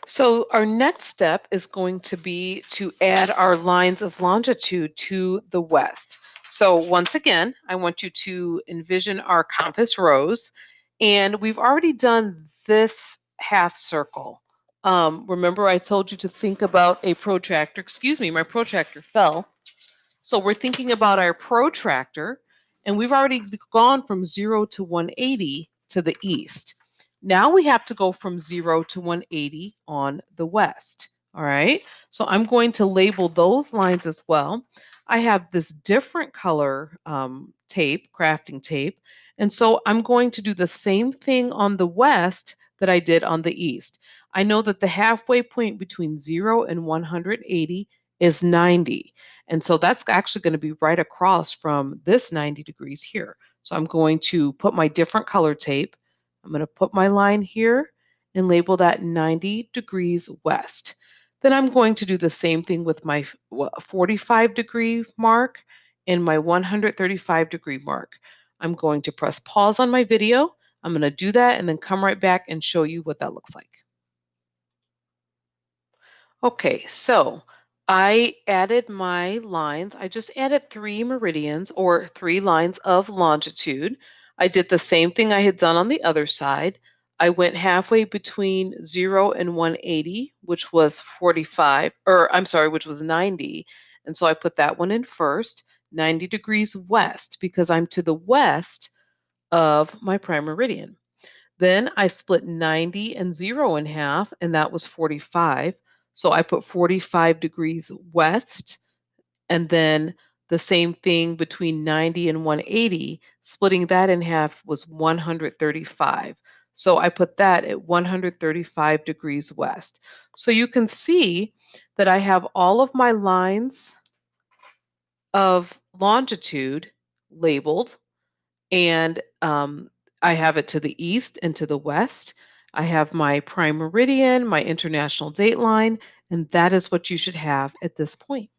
So our next step is going to be to add our lines of longitude to the west. So once again, I want you to envision our compass rose, and we've already done this half circle. Remember I told you to think about a protractor. Excuse me, my protractor fell. So we're thinking about our protractor, and we've already gone from 0 to 180 to the east. Now we have to go from 0 to 180 on the west. All right. So I'm going to label those lines as well. I have this different color tape, crafting tape. And so I'm going to do the same thing on the west that I did on the east. I know that the halfway point between 0 and 180 is 90. And so that's actually going to be right across from this 90 degrees here. So I'm going to put my different color tape. I'm going to put my line here and label that 90 degrees west. Then I'm going to do the same thing with my 45-degree mark and my 135-degree mark. I'm going to press pause on my video. I'm going to do that and then come right back and show you what that looks like. Okay, so I added my lines. I just added 3 meridians or 3 lines of longitude. I did the same thing I had done on the other side. I went halfway between 0 and 180, which was 45, or I'm sorry, which was 90. And so I put that one in first, 90 degrees west, because I'm to the west of my prime meridian. Then I split 90 and 0 in half, and that was 45. So I put 45 degrees west, and then the same thing between 90 and 180, splitting that in half was 135. So I put that at 135 degrees west. So you can see that I have all of my lines of longitude labeled and I have it to the east and to the west. I have my prime meridian, my international date line, and that is what you should have at this point.